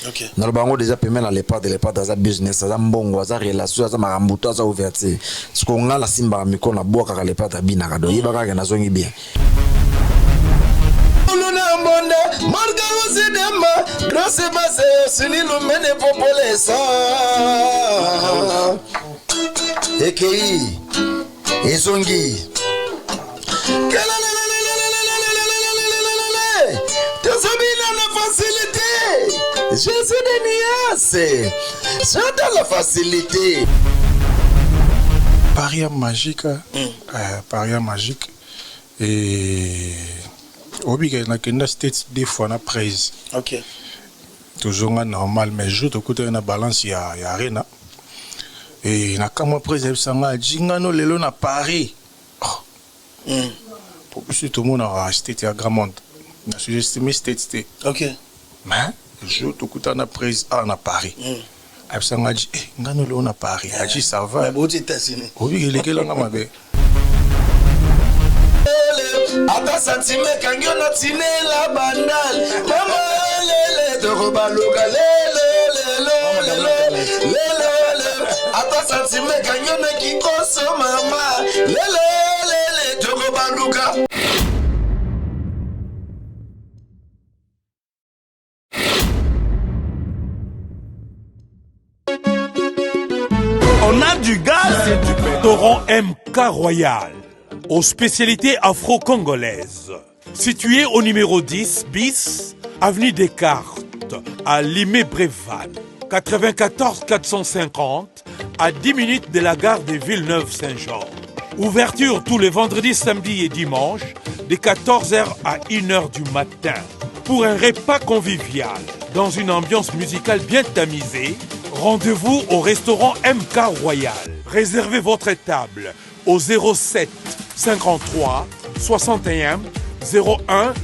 OK. Dans le bango déjà paiement à l'époque dans un business, ça mbongo, ça relation, ça marambuto, ça ouverture. Ce qu'on a la simba miko na boka à l'époque à bina kado, ibaka na zongi bien. Marga Usidema, Grosse Basse, Sinilu Mene Popolesa. Ekei, Ezongi. Tazamina la facilité. Jésus de Nias. J'adore la facilité. Paria magique. Paria magique. Et. Obi na kenda state des fois na prise. OK. Toujours normal mais je te côté na balance ya arena. Et na kama prise sanga jinga no lelo na Paris. Pour que tout le monde a state ya Gramont. Na sous-estimé state. OK. Mais je te côté na prise na Paris. Sanga ji ngano lelo na Paris. Aji ça va. Mais bon États-Unis. Obi lekela nga mabe. Ata santime kangyo na tine la bandal. Mama lele de robaluga lele. Ata santime kangyo na kikoso mama. Lele de robaluga. On a du gaz et du pétrole. Restaurant MK Royal, aux spécialités afro-congolaises. Situé au numéro 10 bis, avenue Descartes, à Limay-Brévannes. 94 450, à 10 minutes de la gare de Villeneuve-Saint-Jean. Ouverture tous les vendredis, samedis et dimanches, de 14h à 1h du matin. Pour un repas convivial, dans une ambiance musicale bien tamisée, rendez-vous au restaurant MK Royal. Réservez votre table au 07 53 61 01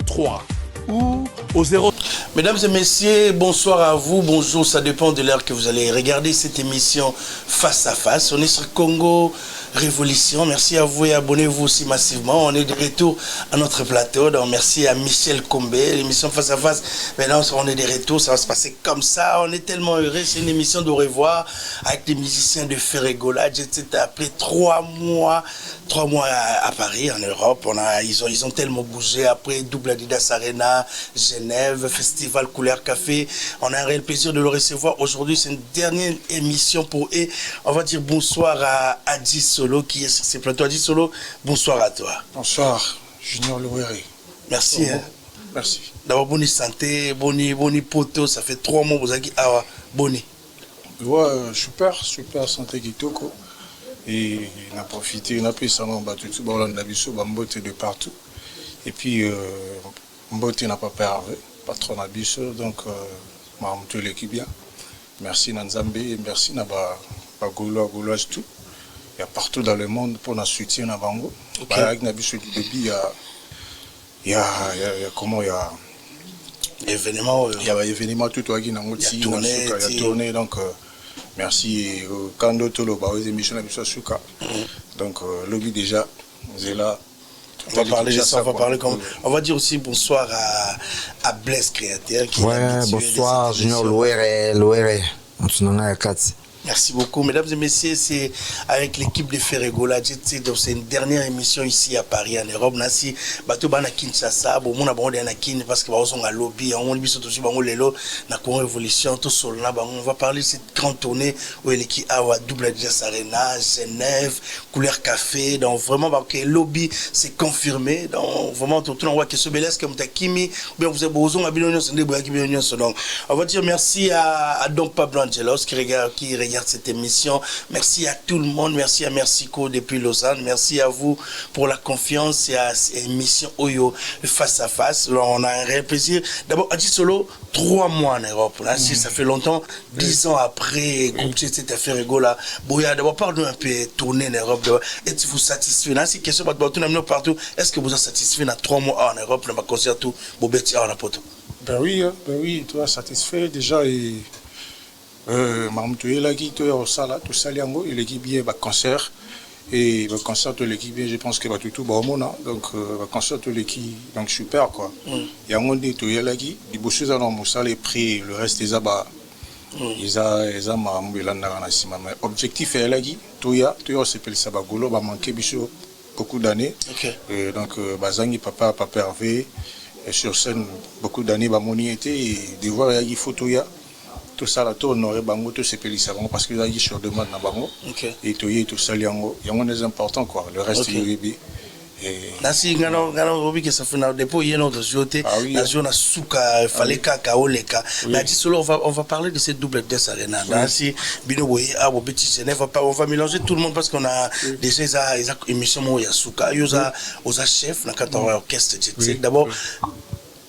03 ou au 0. Mesdames et messieurs, bonsoir à vous, bonjour, ça dépend de l'heure que vous allez regarder cette émission Face à Face. On est sur Congo Révolution, merci à vous et abonnez-vous aussi massivement. On est de retour à notre plateau, donc merci à Michel Combé, l'émission Face à Face. Maintenant on est de retour, ça va se passer comme ça, on est tellement heureux, c'est une émission de revoir avec des musiciens de Ferrégolade, etc. Après 3 mois à Paris, en Europe, ils ont tellement bougé. Après Double Adidas Arena, Genève, Festival Couleur Café, on a un réel plaisir de le recevoir. Aujourd'hui, c'est une dernière émission pour eux. On va dire bonsoir à Adi Solo qui est sur ces plateaux. Adi Solo, bonsoir à toi. Bonsoir, Junior Louéré. Merci. Hein. Merci. D'abord, bonne santé, bonne poto, ça fait 3 mois que vous avez dit, ah, bonne. Ouais, super santé Kitoko. Et on a profité, on a pris ça, on a tout, on a vu de partout. Et puis, Mbote n'a pas perdu, patron Abisso, donc, je l'équipe bien. Merci Nanzambe, merci Naba Gaulois, tout. Il y a partout dans le monde pour nous soutenir à Bango. Avec Nabisso du début, il y a comment il y a événement. Il y a événement tout à il y a tourné, donc. Merci Kando Tolo, aux émissions de Suka. Donc, lobby déjà, c'est là. On va parler comme. On va dire aussi bonsoir à Blaise Créateur qui est bonsoir, Junior Louéré. Merci beaucoup. Mesdames et messieurs, c'est avec l'équipe de Ferrégolade. Donc c'est une dernière émission ici à Paris, en Europe. Nasi, bateau bana Kinshasa, bon mon abonné na Kin parce que on a lobby, on a aussi aussi bango lelo na Congo Révolution tout seul là. On va parler de cette grande tournée où l'équipe a Double Adidas Arena, Genève, Couleur Café. Donc vraiment parce que lobby c'est confirmé. Donc vraiment tout on voit que ce belès comme Takimi, bien vous avez besoin à Bilonion, c'est des bois qui Bilonion. Donc on va dire merci à Don Pablo Angelos qui regarde cette émission. Merci à tout le monde. Merci à Mercico depuis Lausanne. Merci à vous pour la confiance et à cette émission Oyo Face à Face. Alors, on a un réel plaisir. D'abord, Adi Solo, 3 mois en Europe. Là, si ça fait longtemps, 10 ans après, cette affaire là. Boya, d'abord, parle-nous un peu tourner en Europe. Êtes-vous satisfait? Là, si question partout, est-ce que vous êtes satisfait dans 3 mois en Europe, dans ma concert tout, Bobeti en Apoto? Ben oui, toi satisfait déjà et Mamoutou Elagi, toi au Sala, tout ça, il est bien, concert. Et le concert de l'équipe, je pense que tout bon monde, donc le concert de l'équipe, donc super quoi. Il y a un monde qui est là qui, les bosses ont moussé les prix, le reste des abats, ils ont marambé là dans la cime. Mais objectif est là qui, tout y a c'est pour le sabagolo, va manquer beaucoup d'années. Donc bazangi papa Hervé, et sur scène beaucoup d'années, va moni été et de voir il faut tout y a. Tout ça, tout honoré bango, tout c'est péli savon parce que là il sur demande na bango. Et tout y tout ça liango, il y a un des importants quoi. Le reste il est et là si ngano obi que ça fait na dépôt il y a notre joté la zone suka fallait kaka oleka mais dit solo on va parler de cette double test arena là si bino boy a bo petit Genève on va mélanger tout le monde parce qu'on a déjà les émissions mo ya suka yoza aux chefs na 14 orchestre d'abord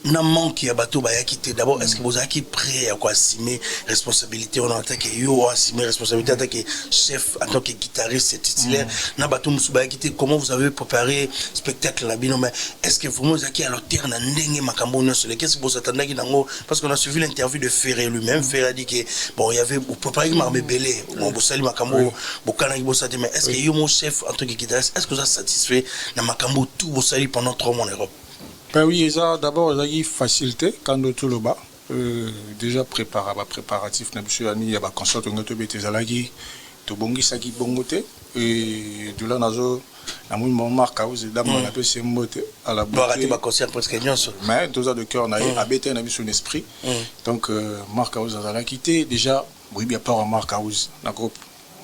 n'a manqué à bateau ba yakité d'abord est-ce que vous avez prêt à quoi assumer responsabilité on entend que yo assumer responsabilité en tant que chef en tant que guitariste titulaire n'a bateau musu ba yakité comment vous avez préparé spectacle la bino mais est-ce que vraiment vous avez à l'auteur na ndenge makambo non sur qu'est-ce que vous attendez nango parce qu'on a suivi l'interview de Ferré lui-même Ferré a dit que bon il y avait vous préparez marmé belé bon vous sali makambo bokana vous savez mais est-ce que yo mon chef en tant que guitariste est-ce que vous êtes satisfait na makambo tout vous sali pendant 3 mois en Europe? Ben oui, d'abord, il y a facilité quand nous tout le bas. Déjà préparatif, il y a un concert de notre bêtise à la guy, tout bongi saki bongote, et de là, nous avons marqué aux dames, on a pu se monter à la bouche. Arrêter ma concert presque bien sûr. Mais 2 heures de cœur, on a bêté, on a vu son esprit. Donc, marqué aux a quitté. Déjà, oui, bien pas marqué aux dans le groupe.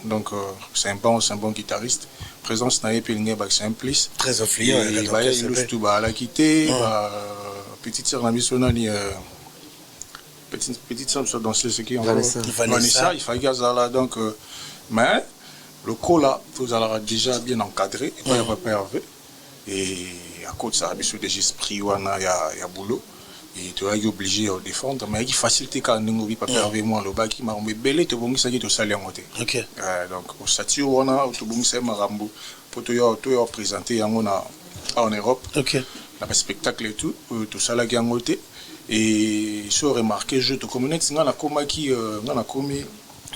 Donc, c'est un bon guitariste. Présence n'a pas c'est un plus très influent il va y tout à la quitter petite sœur n'a sonné petite sœur sur danser ce qui en Vanessa il faut gaz là donc mais le col là vous allez déjà bien encadré et pas pas Hervé et à côté ça a des esprits il y a boulot et tu es obligé de défendre mais il facilite quand nous vit pas Hervé moi le bas qui m'a remis belé te bon ça qui te saler en côté donc au statut on a tout bon c'est marambo pour tout présenter en Europe la spectacle et tout ça là qui en côté et se remarquer je te communique c'est na koma qui na komi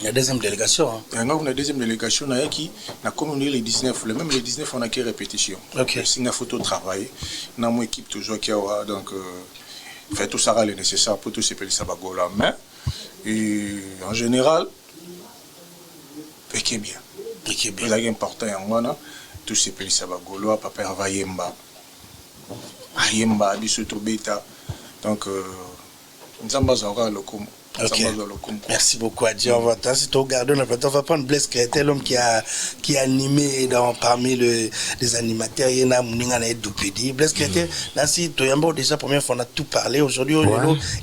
la deuxième délégation la deuxième délégation na qui na communiqué les 19 même les 19 on a qui répétition c'est une photo travail na mon équipe toujours qui a donc fait tout ça le nécessaire pour tout ces petits sabagola mais en général c'est bien c'est important en moi tous ces petits sabagola papa Hervé Ayemba biso to beta donc nzamba zora lokomo. Merci beaucoup à Dieu. On va prendre Blaise Créateur, l'homme qui a animé parmi les animateurs. Il y a un Doupédi. Blaise Créateur, Nancy, Toyambo, déjà, première fois, on a tout parlé. Aujourd'hui,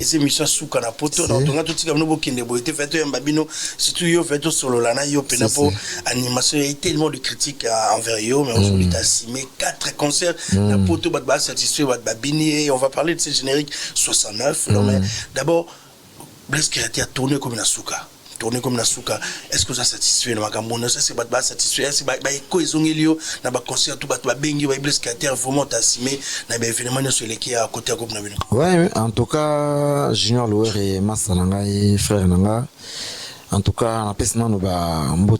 et ces missions sous Kanapoto, on a tout ce qu'on a fait, un babino, surtout, yo, fait tout solo, lana, yo, penapo, animation. Il y a tellement de critiques envers yo, mais aujourd'hui, tu as signé 4 concerts. Napoto, Badba, satisfait, Badba, Bini, on va parler de ces génériques 69. D'abord, Blaise Créateur a tourné comme une souka. Est-ce que vous êtes satisfait de ma gamme? Est-ce que vous êtes satisfait? Est-ce que vous êtes satisfait de ma concert? Tout le monde Blaise Créateur vraiment assimé dans l'événement sur lequel à côté de la groupe. Oui, en tout cas, Junior Louer et Massa Nanga et frère Nanga. En tout cas, on a pensé que nous avons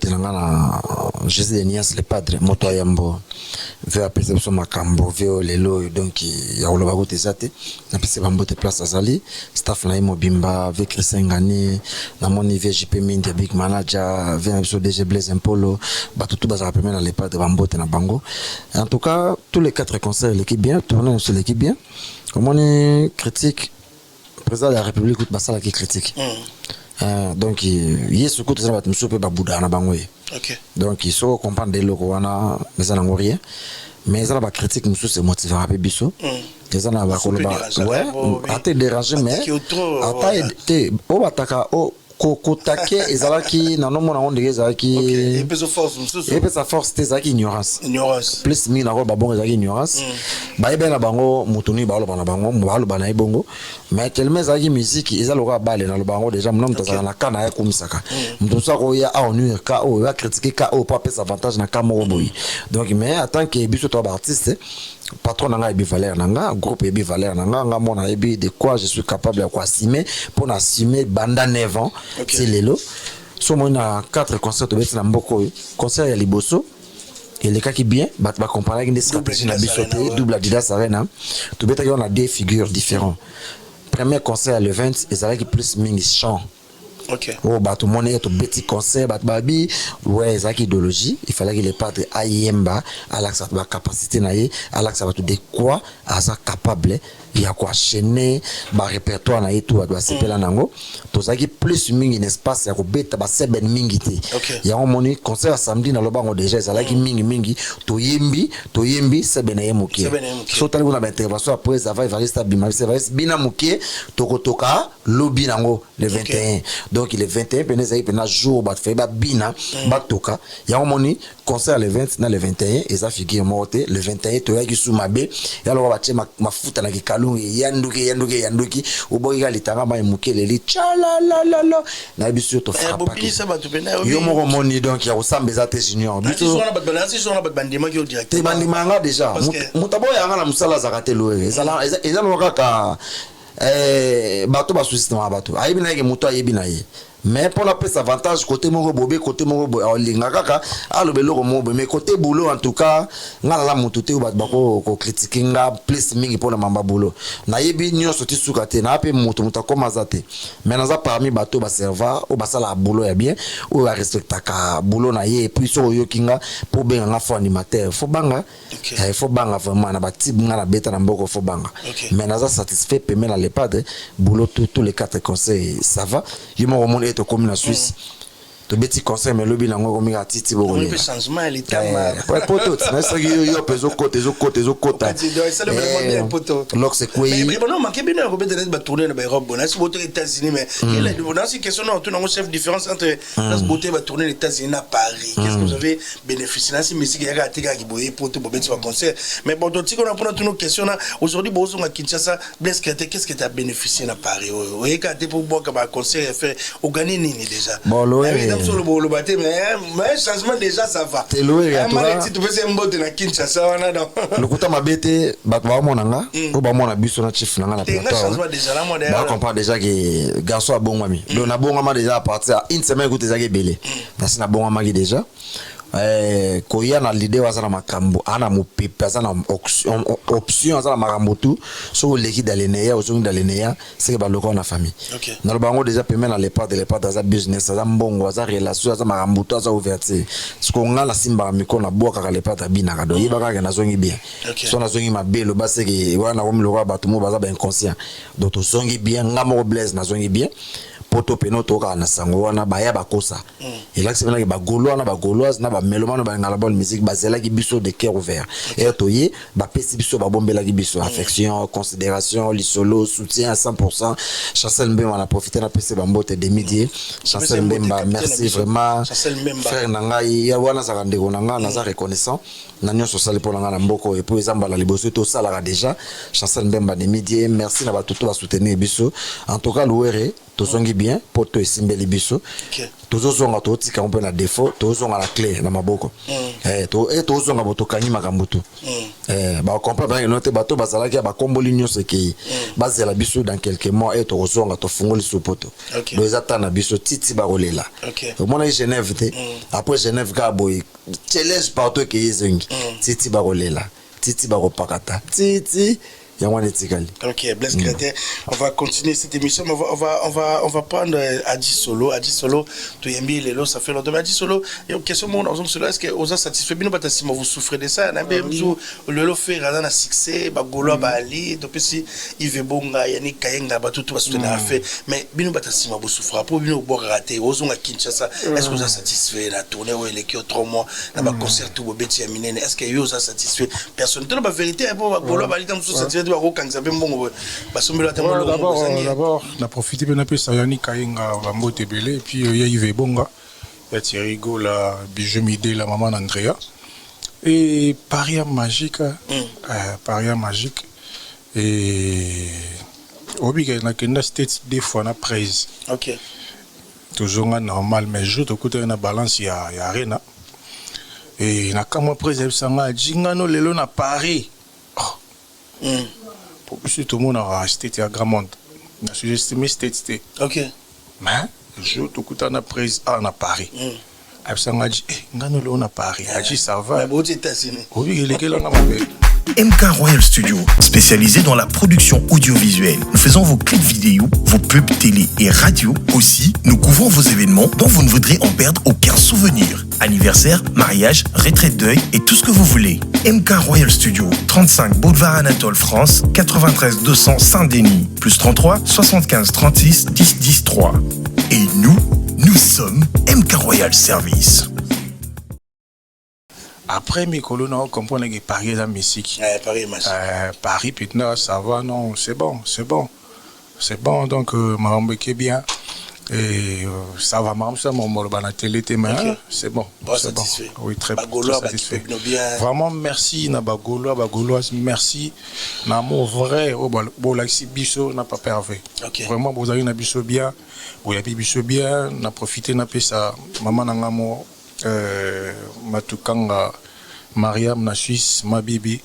Jésus de Nias, le padre, Moto Ayambo, veut appeler ça Makambo, veut l'élo, donc il y a le bagot des athées. On a pensé que nous avons place à Zali, staff na Bimba, avec Christian Gani, na mon niveau JP Mindi, big manager, vient avec DG Blaise Impolo, tout bazar après dans les padres, Bambote na Bango. En tout cas, tous les 4 concerts, l'équipe bien, tourner sur l'équipe bien. Comme on est critique, le président de la République, Bassala qui critique. Donc il y a ce côté ça va te souper babouda na bango donc il faut comprendre des locaux wana mais ça n'en rien mais ça va critique nous c'est motiver un peu biso et ça n'a pas ouais à te déranger mais à te au bataka au kokotake ezalaki na nomona on ndenge ezalaki et puis sa force ezalaki ignorance plus mi na ko ba bongo ezalaki ignorance ba ebela bango mutuni ba loba na bango ba loba na ibongo mais tellement ezalaki musique ezaloka bale na lobango déjà mna mutazala na kana ya kumisaka mutsa ko ya onu ka o ya critiquer ka o pas pesa avantage na kamoro boyi donc mais en tant que biso to ba artiste patron nanga ebi valeur nanga groupe ebi valeur nanga nga mona ebi de quoi je suis capable de quoi assumer pour assumer banda 9 ans c'est lelo so mona 4 concerts de beti na mboko concert ya liboso et les cas qui bien bah comparer avec des stratégies na bisoté double Adidas Arena tout bête on a deux figures différentes. Premier concert le 20 et ça qui plus mingi chant. OK. Oh bah tout le monde est tout petit concert bah babi ouais ça qui idéologie il fallait que les padres ayemba à la capacité naie à la ça va tout de quoi à ça capable il y a quoi chaîner bah répertoire naie tout à doit s'appeler nango tout ça qui plus mingi espace ya ko beta ba seben mingi té il y a un moni concert samedi na lobango déjà ça là qui mingi to yembi seben na yemuki so tali na intervention après ça va rester bima c'est va bina muki tokotoka lobby nango le 21 donc il est 21 pene ça pena jour ba fait ba bina ba toka ya on moni concert le 20 na le 21 et ça figure morte le 21 to ya ki sumabe ya lo ba chema mafuta na kikalungi yanduki uboyi ga litanga ba mukele li chala la na biso to frappa yo mo moni donc ya osambeza te junior biso sona bat balansi sona bat bandima ki au directeur te bandima nga déjà mutabo ya nga na musala zakate loere eza lo kaka bato ba susciter bato ayebi na ke muto ayebi na ye mais pour la plus avantage côté mon bobé côté mon linga kaka alobelo mo mais côté boulot en tout cas ngala la mututé ou bat bako ko critiquer nga plus mingi pour la mamba boulot na yebi nyonso ti sukate na pe mutu koma zate mais naza parmi bato ba serva ou ba sala boulot ya bien ou ba respecta ka boulot na ye puis so yo kinga pour ben nga fo animateur fo banga faut banga vraiment na ba type nga na beta na mboko fo banga mais naza satisfait paiement na les padres boulot tous les quatre conseils ça va yo mo monde to comme la Suisse to beti conseil mais lobi nango komi atiti boko ni changement l'état ouais poto na ça yo peso côté lox c'est quoi mais bon non manqué bien ko beti ba tourner na Europe bon c'est aux États-Unis mais il est dans ces questions on a un chef différence entre la beauté va tourner les États-Unis à Paris qu'est-ce que vous avez bénéficié là si musique ya ga tika ki boye poto bo beti ba concert mais bon donc si on a pour toutes nos questions là aujourd'hui bozo à Kinshasa Blaise Crété qu'est-ce que tu as bénéficié à Paris ouais ka te pour boire ba concert faire au gagner nini déjà bon sur le bolo baté mais changement déjà ça va te loué ya toi tu peux c'est mbote na Kinshasa wana donc le kuta mabete bato ba monanga o ba mona biso na chief nanga na plateau changement déjà là moi ba comprend déjà que garçon a bongami donc na bongama déjà à partir une semaine écoute déjà que belé na sina bongama déjà koya na l'idée wa sana makambo ana mopepe sana option sana makambo tout so leki daleneya ozongi daleneya c'est ba loko na famille na lo bango déjà paiement na les parts dans business za mbongo za relation za makambo tout za ouverture ce qu'on a la simba miko na boka ka les parts bina ka do yiba ka na zongi bien so na zongi mabelo ba c'est que wana ko mloko ba tout mo ba za ba inconscient donc to zongi bien ngamo Blaise na zongi bien poto peno toka na sango wana baya bakosa et là c'est maintenant ba gaulois na ba gauloise na ba mélomane ba ngala bonne musique ba zela ki biso de cœur ouvert et toyé ba pesi biso ba bombela ki biso affection considération li solo soutien à 100% Chancel Mbemba na profiter na pesi ba mbote de midi Chancel Mbemba merci vraiment frère nangai ya wana za ndeko nanga na za reconnaissant na nyonso sale pour nanga na mboko et puis ezamba la liboso to sala déjà Chancel Mbemba de midi merci na ba toto ba soutenir biso en tout cas louere tozongi bien poto esimbeli biso tozozonga totika un peu na défaut tozonga la clé na maboko tozonga botokanyi makambo tu ba comprendre que note bato bazala ki ba komboli nyonso ke bazela biso dans quelques mois et tozonga to fungoli sopoto do ezata na biso titi ba rolela au mona Genève te après Genève ka boy challenge partout ke yezengi titi ba rolela titi ba repakata titi. Ok, Blaise Crété, on va continuer cette émission, mais on va prendre Adi Solo, tu aimes bien les lots, ça fait longtemps. Adi Solo, il y a une question, est-ce que vous êtes satisfait bien ou si vous souffrez de ça? Le lot fait un succès, Bagolo, Bali, donc si Yves Bonga, Yannick Kayenga, tout va soutenir la fait, mais bien ou vous souffrez, pour bien ou rater, aux à Kinshasa, est-ce que vous êtes satisfait la tournée où il est qui 3 mois, dans le concert tout au Béti Aminene, est-ce que vous êtes satisfait? Personne, la vérité, Bagolo, Bali, comme ça, d'abord on a profité de la Sayani Kayenga Bambote Belé et puis il y a Yves Bonga, il y a Thierry Gola, Bijou Midé, la maman Andrea et Paria Magique et Obi na States des fois na prise. OK. Toujours normal mais je te côté na balance il y a Arena et na kama prise sanga jingano lelo na Paris. Pour que tout le monde a acheté à Grand Monde. On a sous-estimé c'était. OK. Mais je tout coup on a prise à Paris. absanga dit ngano le on a Paris a dit ça va aux États-Unis oui il est là na mabe. MK Royal Studio, spécialisé dans la production audiovisuelle. Nous faisons vos clips vidéo, vos pubs télé et radio. Aussi, nous couvrons vos événements dont vous ne voudrez en perdre aucun souvenir. Anniversaire, mariage, retraite deuil et tout ce que vous voulez. MK Royal Studio, 35 Boulevard Anatole France, 93 200 Saint-Denis, plus 33 75 36 10 10 3. Et nous sommes MK Royal Service. Après mes colons, on comprend que Paris est la musique. Paris, putain, ça va, non, c'est bon. C'est bon, donc, Marambe qui est bien. Et ça va, Marambe, ça, mon la télé, c'est bon. C'est bon. Oui, très satisfait. Vraiment, merci, Bagoloise, merci. Namo vrai, Bolaxi Bisso n'a pas perdu. Vraiment, vous avez un bisso bien, vous avez bisso bien, n'a profité, n'a pas ça, maman n'a pas. Matukanga Mariam na Suisse ma bibi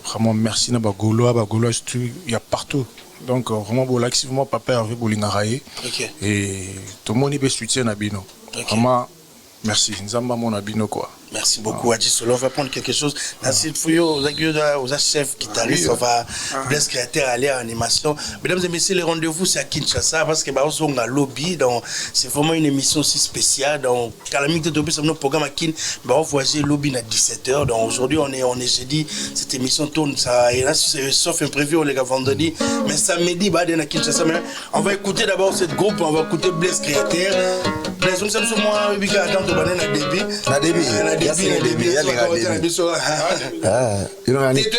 vraiment merci na bagolois il y a partout donc vraiment activement papa avec bolingaraye et tout le monde peut soutien na bino vraiment merci nzamba mon abino quoi. Merci beaucoup, Adji Solo. On va prendre quelque chose. Nassim Fouyo, aux chefs guitaristes, on va Blaise Créateur aller en animation. Mesdames et messieurs, les rendez-vous c'est à Kinshasa parce que on a lobby. Donc c'est vraiment une émission aussi spéciale. Donc Calamite de Topé, c'est notre programme à Kin. On va voyager lobby à 17h. Donc aujourd'hui on est jeudi. Cette émission tourne ça et là sauf imprévu on les gars vendredi. Mais samedi bah à Kinshasa. On va écouter d'abord cette groupe. On va écouter Blaise Créateur. Blaise, on sait moi Bika attend de banane à débit. Na débit. Il y a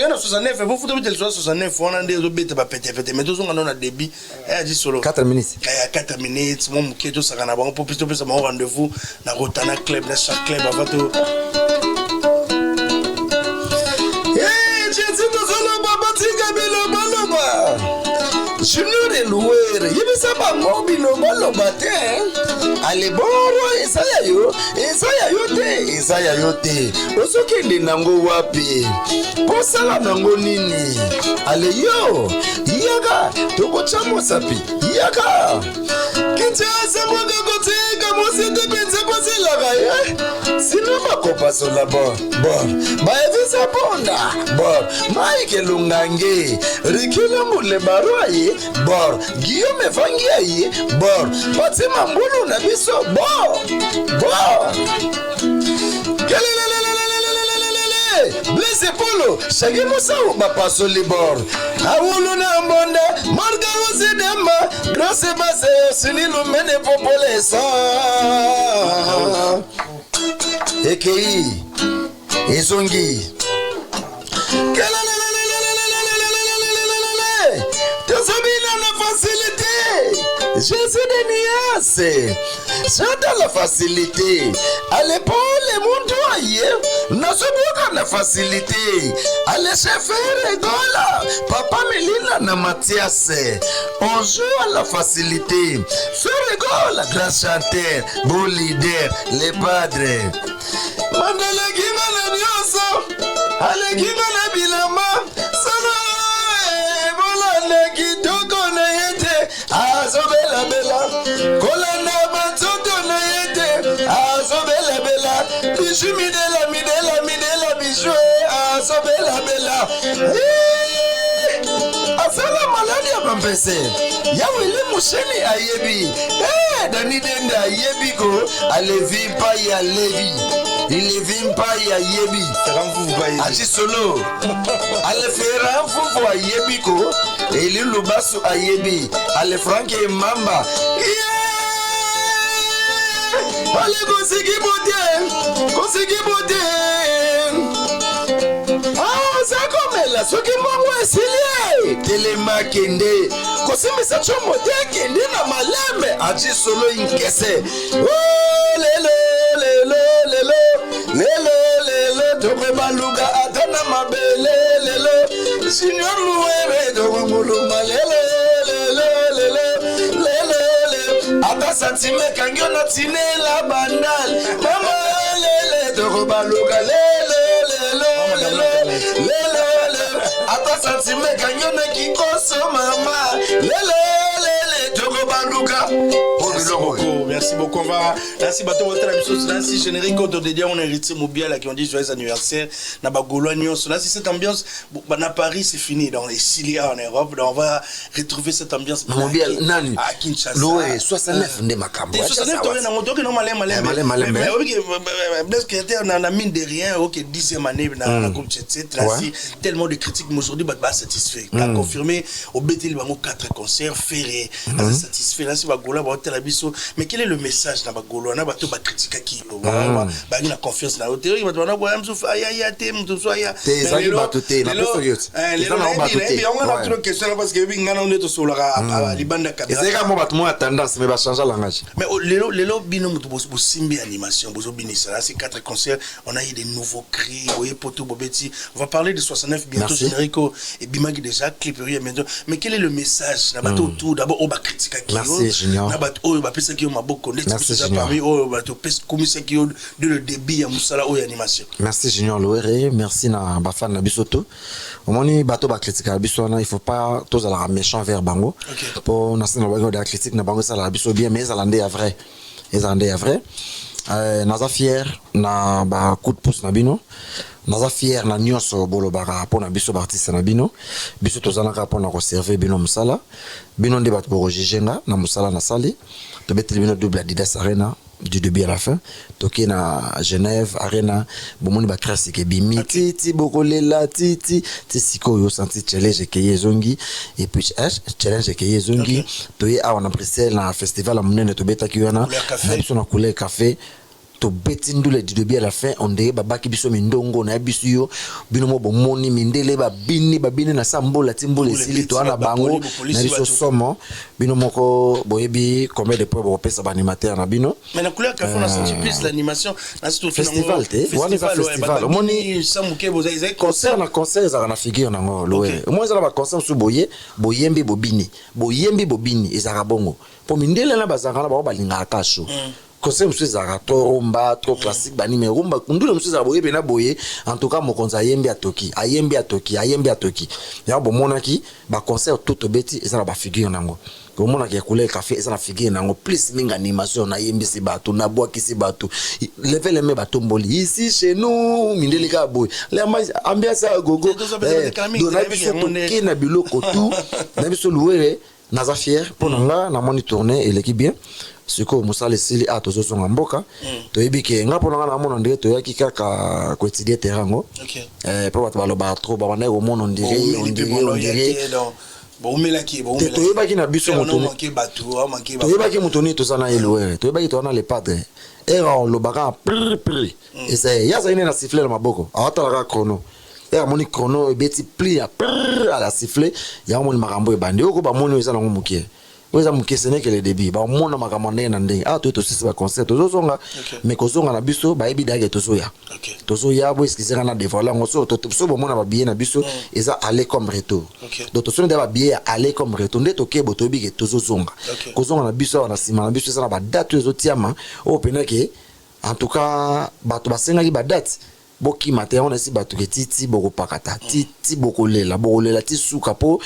na 69 vous foutez le 69 on a des obétés pas péter mais tous on a débit et dit solo 4 minutes 4 minutes mon keto ça kana ba pour plus ça mon rendez-vous na Rotana club na chaque club avant tout eh Jésus nous allons baba tigabelo baloma Junior de Louer, il me semble mobile au matin. Allez, bon, Isaiah yote. Osoki de nango wapi. Posala nango nini. Allez, yo, yaga, toko chamo sapi, yaga. Kinshasa mwaga kote, kamosi te pense pase la gaye. Sino makopa so la bon. Baevisa bonda. Maike lungange. Rikilo mule baroye. Bor Guillaume Vangiaye bor Fatima Mbulu na biso bor Blaise Polo Shagi Musa ba paso libor Awulu na mbonda Marga Wozidema Grose base Sinilu mene popole sa Ekei Ezongi Jésus de Nias, j'adore la facilité. À l'épaule, les mondes n'a pas la facilité. Allez, chef, rigola. Papa Melina na Mathias. On joue à la facilité. Fais rigole, grand chanteur, beau leader, les padres. Mandala Gimana Nyoso, allez Gimana Bilama, Sana, Bolana Kitoko Nayete, Azobela Bela, Kolana Matsoto Nayete, Azobela Bela, Bijou Midela, Bijou, Azobela Bela. Asala maladi ya Pampese. Yawele Musheni ayebi. Dani Dende ayebi ko. Alevi pa ya levi. Ilevi pa ya yebi. Aji solo. Alefera fufu ayebi ko. Eli lubasu ayebi. Ale Franke mamba. Ale kosiki bote. Zakomela soki mongo esilie telema kende kosimisa chomo te kende na maleme aji solo inkese lelo tome baluga atana mabele lelo Junior Luere tome muluma lelo ata santime kangyo na tinela bandal mama lele tome baluga lelo ata santime kanyona kikoso mama lele togo baluka. Merci beaucoup. Merci bateau merci générique autour de on héritier mobile qui ont dit joyeux anniversaire. Na bagolo nyonso. Là, cette ambiance, à Paris, c'est fini. Dans les Cilia en Europe, on va retrouver cette ambiance. Mobile, nani. À Kinshasa. Loué, 69 de Makambo. 69 tourné dans mon dos que non malin. Mais parce que était on a mine de rien, OK, 10e année dans la coupe Tchétchète, là si tellement de critiques, mais aujourd'hui pas satisfait. A confirmé au Bétel bango 4 concerts ferré, satisfait là si bagola ba hôtel abiso. Mais quel est le message na bagolo na bato ba critique qui ba na confiance na hôtel ba na boya mso ya te mto so ya. Te zaki batoté na peso yot. On a trop question parce que ngana on est to solara libanda kabira. C'est comme bato mo tendance mais ba changer langage. Mais lelo bino mto bo simbi animation bo binisa là c'est 4 concerts, on a eu des nouveaux cris, voyez poto bobeti. On va parler de 69 bientôt générico et bimagi déjà cliperie bientôt. Mais quel est le message na bato autour d'abord au ba critique qui merci Junior. Na bato o ba pesa qui o maboko ndeti parmi o bato pesa commission qui de le débit ya musala o animation. Merci Junior Louere, merci na ba fan na bisoto. Au moni bato ba critique biso na il faut pas tous à la méchant vers bango. Pour na sina ba de critique na bango ça la biso bien mais zalande à vrai. Ezalande à vrai. Naza fier na ba coup de pouce na bino. Naza fier na nyonso bolo bara pona biso artiste na bino. Biso tozalaka pona ko servir bino musala. Bino nde bato bo jijenga na musala na sali. To betel bino double Adidas Arena du début à la fin. Toké na Genève Arena bomoni ba krasi ke bimi titi bokolela titi siko yo senti challenge ke yezongi et puis challenge ke yezongi toye a on a pressé na festival amunene to beta ki yana na biso na couleur café to betindule du début à la fin on de babaki biso mindongo na biso yo bino mo bomoni mindele babini na sambola timbole sili to ana bango na biso somo bino moko boyebi combien de points bo pesa ba animateur na bino mais na couleur café on a senti plus l'animation na tout festival festival moni samuke bozaïze concert za na figure na ngo loé moi za ba concert su boyembi bobini ezaka bongo po mindele na bazanga na ba balinga kasho concert monsieur zarato rumba trop classique bani mais rumba kundule monsieur za boye bena boye en tout cas mokonza ayembi atoki ya bo monaki ba concert tout beti ezala ba figure nango ko monaki ya couleur café ezala figure nango plus minga animation na yembi si bato na boaki si bato level me bato mboli ici chez nous mindeli ka boye la ambiance gogo dona biso toki na biloko tout na biso loué naza fier pour nga na moni tourner et l'équipe bien ce que Moussa Lesili a tozo songa mboka to yebike nga pona na mona ndire to yaki kaka ko étudier terrain pour battre baloba trop ba wana ko mona ndire bon melaki to yebaki na biso motoni to yebaki motoni to sana elowe to yebaki to na le padre era on lo baka pri et c'est ya ça ine na siffler le maboko awata la chrono et moni chrono beti pli à la siffler ya moni makambo e bandi oko ba moni eza nango mukie oza mukie ce n'est que le début ba mona makambo na ndenge to sisi ba concert to zonga mais ko zonga na biso ba ebi dage to zoya bo eskizera na dévoiler ngoso to so bo mona ba billet na biso eza aller comme retour donc to so na ba billet aller comme retour nde to kebo to bi ke to zonga ko zonga na biso na sima na biso eza na ba date zo tiama o pena ke en tout cas bato basenga ki ba date boki matin on esi bato ke titi boko pakata titi boko lela ti suka po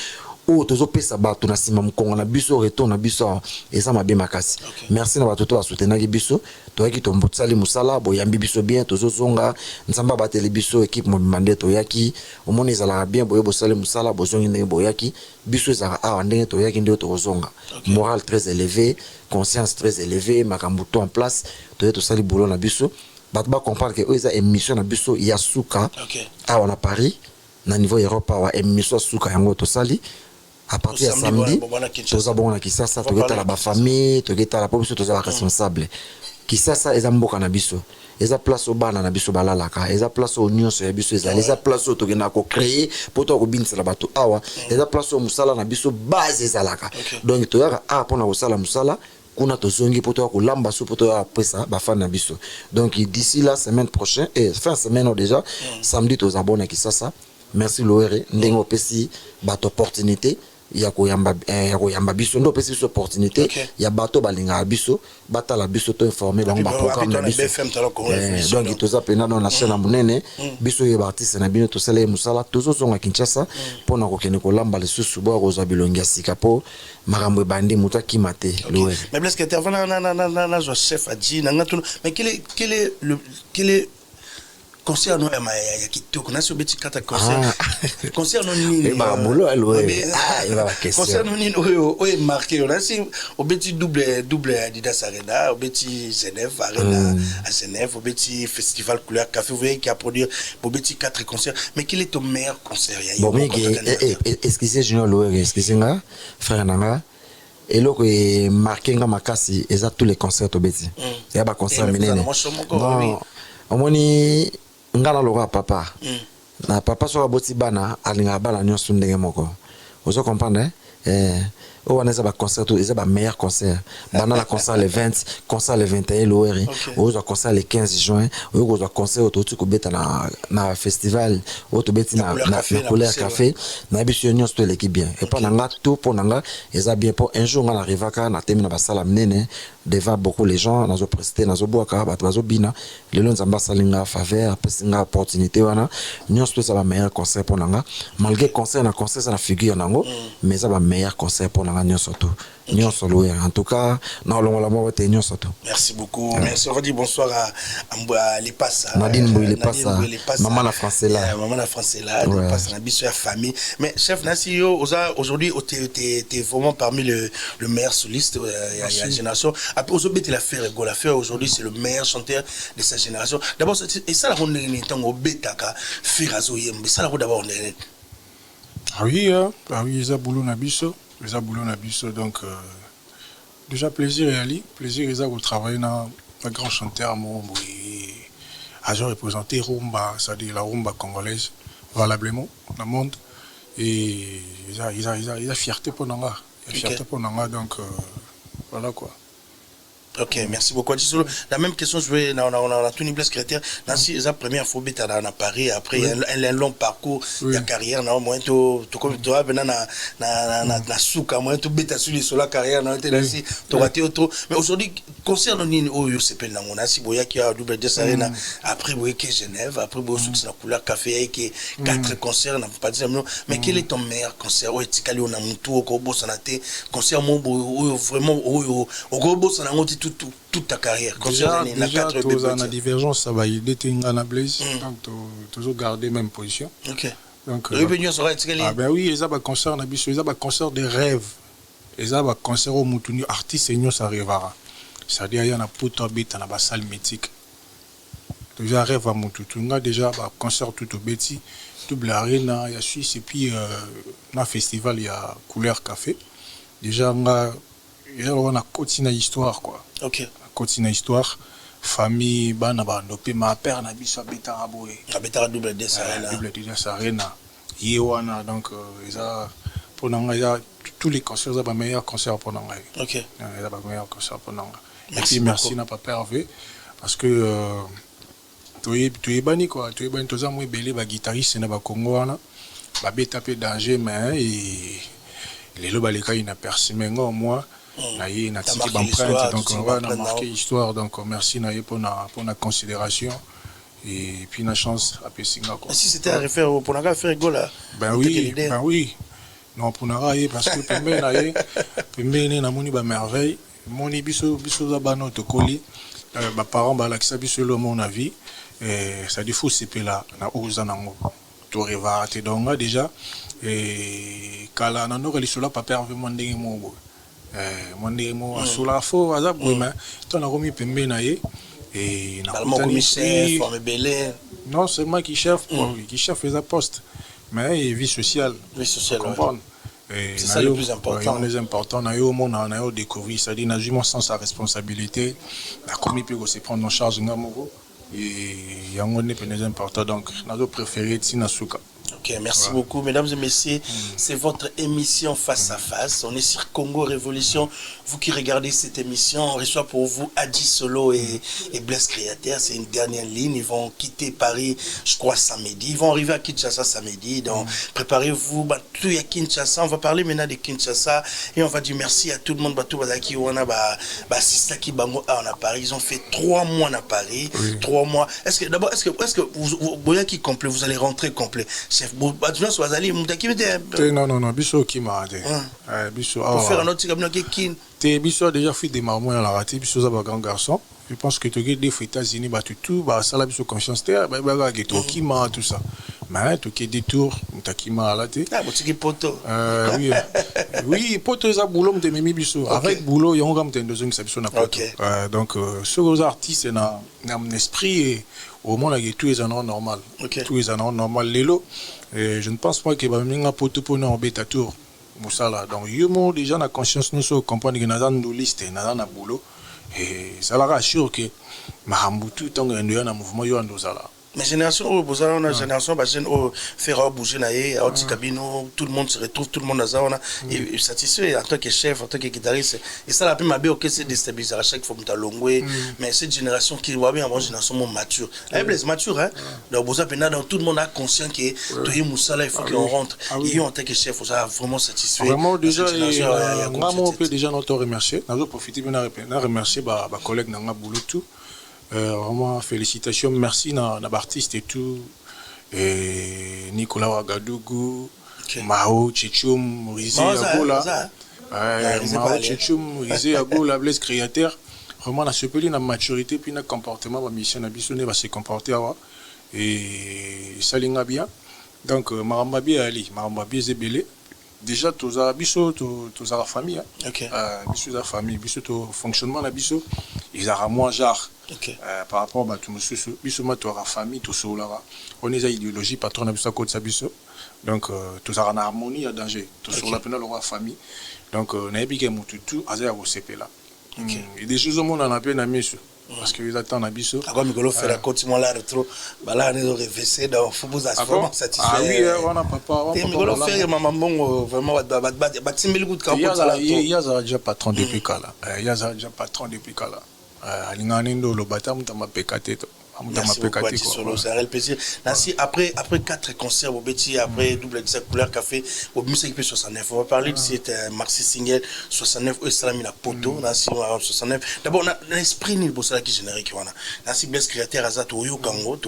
o tozo pesa bato na sima mkongo na biso retour na biso eza mabe makasi merci na bato to basoutenir biso to yaki to mbotsali musala boyambi biso bien tozo zonga nzamba bateli biso équipe mobimande to yaki omoni ezala bien boye bosali musala bozongi ndenge boyaki biso ezala a ndenge to yaki ndio to zonga moral très élevé conscience très élevée makambo to en place to yeto sali boulot na biso bato ba comprendre que eza émission na biso ya suka awa na Paris na niveau Europe awa émission suka yango to sali à partir de samedi toza bon na Kisasa to geta la ba famille to geta la biso toza responsable Kisasa eza mboka na biso eza place au bana na biso balalaka eza place au nyonso ya biso eza place au to gena ko créer poto ko binsela bato awa eza place au musala na biso base ezalaka donc to yaka pona ko sala musala kuna tozongi poto ko lamba so poto ya pesa ba fan na biso donc d'ici la semaine prochaine et fin semaine déjà samedi toza bon na Kisasa merci Loere ndengo pesi bato opportunité ya koyamba biso ndo pesi biso opportunité ya bato balinga biso batala biso to informer bango ba programme na biso donc toza pena dans la chaîne monene biso ye artiste na bino to sala musala tozo zonga Kinshasa pona ko kene ko lamba le susu bo ko bilongi ya sika po makambo bandi muto akimate lowe mais blesse que intervenant na chef a dit na ngatu mais quel est concert no ya kitoko na so beti kata concert concert no nini ba bolo lowe va la question concert no nini o marqué on a si au beti double Adidas Arena au beti Genève Arena à Genève au beti Festival Couleur Café vous voyez qui a produit au beti 4 concerts mais quel est ton meilleur concert ya bon mais excusez Junior Lowe excusez nga frère nanga eloko e marqué nga makasi eza tous les concerts to beti ya ba concert minene bon omoni ngana loka papa na papa so aboti bana alinga bana nyonso ndenge moko ozo comprendre o wana za ba concert eza ba meilleur concert bana la concert le 20 concert le 21 l'ORI ozo concert le 15 juin ozo concert oto ko beta na festival oto beti na Couleur Café na biso nyonso to l'équipe bien et pas nanga tout pour nanga eza bien pour un jour ngana arrivaka na termine ba sala mnene devant beaucoup les gens nazo prester nazo boaka bato bazo bina lelo nzamba salinga faveur pesinga opportunité wana nyonso to ba meilleur concert pour nanga malgré concert na concert ça na figure nango mais ça ba meilleur concert pour nanga nyonso to nyonso lowe en tout cas na longola mo te nyonso to merci beaucoup merci on va dire bonsoir à Lipasa Nadine Mbouy Lipasa maman la français là Lipasa na biso ya famille mais chef Nasio aujourd'hui t'es vraiment parmi le meilleur soliste il y a génération après aujourd'hui la faire aujourd'hui c'est le meilleur chanteur de sa génération d'abord et ça la ronde ni tango betaka firazo yembe ça la ronde d'abord ah oui ça boulot na biso donc déjà plaisir et ali plaisir et ça au travail na un grand chanteur mon a représenté rumba c'est-à-dire la rumba congolaise valablement dans le monde et il a fierté pour nanga donc voilà quoi. Ok, merci beaucoup. La même question, je vais on a tout niveau secrétaire. Nancy, la première fois bête à Paris, après un long parcours de carrière, non moins tout comme toi venant na souka moins tout bête sur la carrière, non Nancy, tu raté autre. Mais aujourd'hui, concernant Nini Oyo s'appelle dans mon Nancy Boya qui a double Adidas Arena, après Boya qui est Genève, après Boya sur la Couleur Café qui est 4 concerts, n'a pas dit non. Mais quel est ton meilleur concert? Ouais, Tikali on a mon tour, Kobo Sanate, concert mon vraiment Oyo, Kobo Sanate toute ta carrière. Déjà, tous en divergence, ça va aider Tingana Blaze, donc toujours garder même position. Ok. Donc, ben oui, ils ont un concert, ils ont un concert de rêve. Ils ont un concert au Moutuni, artiste et nous ça arrivera. C'est-à-dire il y a un poteau bête dans la salle mythique. Déjà rêve à Moutuni, on a déjà un concert tout au Betty, double arena, il y a Suisse et puis dans le festival il y a Couleur Café. Déjà on a continué l'histoire quoi. Ok. Continué l'histoire. Famille, bana bandopé ma père na biso betara boye. Betara double Adidas Arena. Double Adidas Arena. Yewana donc ils a pour nanga tous les concerts ça va meilleur concert pour nanga. Ok. Il a pas meilleur concert pour nanga. Merci merci na papa Hervé parce que tu es bani quoi, tu es bani tous moi belé ba guitariste na ba Congo wana. Ba beta pe danger mais et les lobaleka ina persimengo moi. Naïe na tiki d'empreinte donc on va marquer l'histoire donc merci Naïe pour la considération et puis la chance à Pessinga quoi. Si c'était à refaire pour la faire goal ben oui non pour Naïe parce que Pembe na moni ba merveille moni biso za bano to koli ba parents ba lakisa biso le mon avis ça dit faut c'est là na oza nango to reva te donc déjà et kala na no relisola papa Hervé ndenge mo mondemo asula fo azab mais ton a remis pembe na ye et na commissaire forme belé non c'est moi qui chef les postes mais vie sociale comprendre c'est ça le plus important le plus important na yo mon na yo découvrir ça dit na jument sans sa responsabilité la commis peut se prendre en charge ngamoko et yango ne plus important donc na zo préféré tina suka. Ok, merci beaucoup, mesdames et messieurs. C'est votre émission Face à Face. On est sur Congo Révolution. Vous qui regardez cette émission, on reçoit pour vous Adi Solo et Blaise Créateur. C'est une dernière ligne. Ils vont quitter Paris, je crois, samedi. Ils vont arriver à Kinshasa samedi. Donc, préparez-vous. Tout à Kinshasa. On va parler maintenant de Kinshasa et on va dire merci à tout le monde. C'est qui bango à Paris. Ils ont fait 3 mois à Paris. 3 mois. Est-ce que vous qui complet, vous allez rentrer complet? Chef, non, biso qui m'a dit. Biso. Pour faire un autre qui biso déjà fait des mamans à la raté, biso un grand garçon. Je pense que tu as des États-Unis, tout, ça la biso conscience, qui m'a tout ça. Mais tu as des tours, tu as la tête. Ah, tu poto. Oui, poto ça boulot de mimi biso. Avec boulot, il y a un grand de ça biso na poto. Donc, ce artistes na esprit et au moins là tout est en normal. Tout est en normal. Lelo, je ne pense pas que ba poto pour na bêta tour. Moussala. Donc, yo déjà na conscience nous so comprendre que na dans nos listes, na dans boulot et ça la rassure que mahambutu tant que na mouvement yo andozala. Mais génération où vous avez une génération faire bouger tout le monde se retrouve, tout le monde est satisfait en tant que chef, en tant que guitariste. Et ça la plus mal que c'est déstabilisé à chaque fois que tu as longué. Mais cette génération qui voit bien, une génération mature. Elle est mature, hein. Donc vous avez donc tout le monde a conscient que tout Moussala il faut qu'on rentre. Et en tant que chef, vous êtes vraiment satisfait. Vraiment déjà, on peut déjà nous remercier. Nous profiter de remercier mes collègues dans le boulot tout. Vraiment félicitations, merci à l'artiste et tout, et Nicolas Ouagadougou, Mao Tchétchoum, Rizé Agoula, Mao Tchétchoum, Rizé Agoula, Blaise Créateur. Vraiment, on a ce peu de maturité, puis notre comportement, ma mission, va se comporter et ça l'est bien. Donc, Marambabi Ali, Marambabi Zébélé. Déjà, tous la famille. La famille, tout fonctionnement, ils ont moins genre. Par rapport à tout la famille, tout ça. On est à idéologie, patron de côté Sabiso. Donc, tous en harmonie à danger. Tout sur la peine de la famille. Donc, on a bien tout à CP là. Et des choses au monde, on a bien aimé ça. Parce qu'ils attendent à Bisso. Quand Migolo fait la continuation là, là, on est réveillé dans le football, ça vraiment satisfait. Ah oui, on n'a pas. Migolo fait maman vraiment, il y a déjà patron depuis là. Il y a déjà patron depuis là. Alingano le bâtiment dans ma pécaté. Merci beaucoup, Adi Solo, c'est un réel plaisir. Après 4 concerts, après double exact couleur café, au musique 69. On va parler de cette Maxi Single 69 au Salami la poto, 69. D'abord, on a l'esprit ni pour cela qui génère qui on a. Nancy Blaise Créateur Azat Toyo Kango.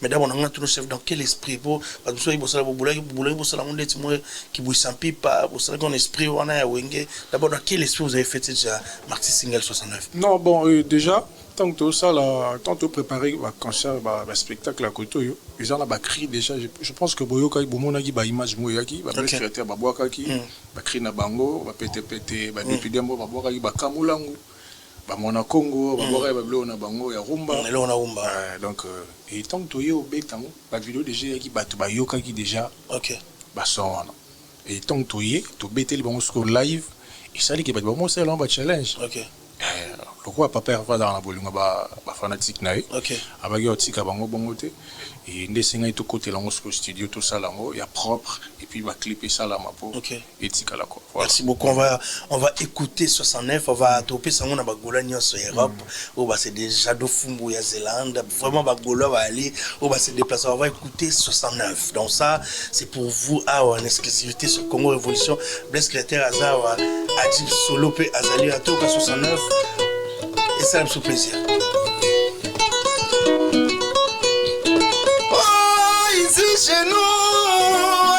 Mais d'abord, on a tout le chef dans quel esprit pour parce que soit pour cela pour cela on dit moi qui vous sent pas pour cela qu'on esprit on a wenge. D'abord, dans quel esprit vous avez fait déjà Maxi Single 69? Non, bon, déjà tant que ça là, tant que préparer un concert, un spectacle à côté, ils ont un cri déjà. Je pense que Boyoka, Bomona qui ba image moyaki, ba créateur, ba boaka qui, ba cri na bango, ba pété, ba dépidembo, ba boaka qui, ba kamulangu, ba mona Congo, ba boaka ba blo na bango ya rumba. Donc et tant que yo betango, ba vidéo déjà qui ba ba yoka qui déjà. Ba son. Et tant que to bete le bango sur live, et ça dit que ba bon c'est là ba challenge. Le roi papa va dans la bolinga ba fanatique naï avec yotika bango bongote et ndesinga et tout côté là au studio tout ça là il y a propre et puis va clipper ça là ma peau et tika là quoi. Merci beaucoup, on va écouter 69, on va toper ça on a bagola nyonso Europe ou bah c'est déjà do fumbu ya Zélande vraiment bagola va aller ou bah c'est déplacer on va écouter 69. Donc ça c'est pour vous en exclusivité sur Congo Révolution. Blaise Créateur Azawa Adi Solo pe Azali à tout 69 et ça me fait plaisir. Ici chez nous,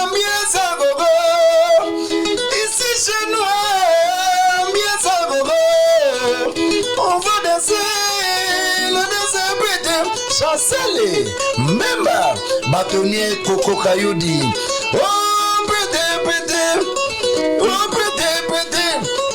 ambiance à gogo. Ici chez nous, ambiance à gogo. On va danser, le danser pété. Chancel, Memba, bâtonnier Coco Kayoudi. Oh, pété, pété. Oh, pété, pété.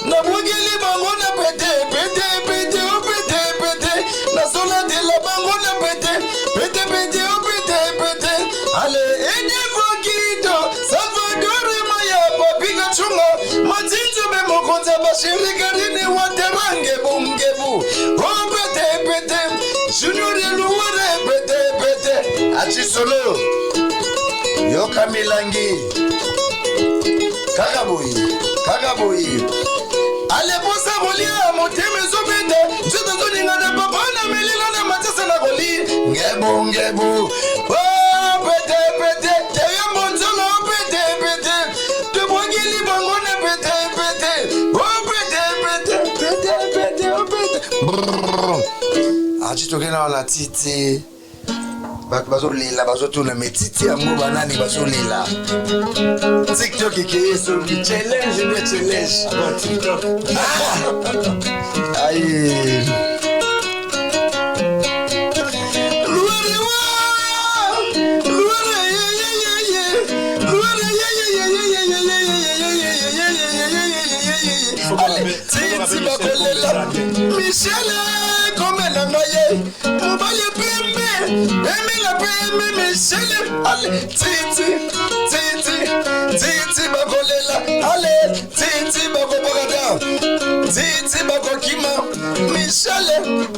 Na bougili bango na pété, pété, pété. Oh, pété, pété. Na zona de la bango na pété, pété, pété. Oh, pété, pété. Allez, Edefokito, Salvador Maya, Papiga Chunga, Matinto Memokonza Bashiri Garine, Waterange, Bungebu, Oh, pété, pété, Junior Louare, pété, pété, Adi Solo. yoka milangi kakaboyi ale posa kolia motema ezobeta nzoto zoningana papa na melila na matasa na koli ngebu pete teyambo nzolo pete tebwangili bango na pete achitokena na titi bato bazolela bazotuna metiti yango banani bazolela tiktok ikeye soki challenge tiktok aye Michel komela ngaye mobali pembe emela pembe Michel ale titi bakolela ale titi bakobogada titi bakokima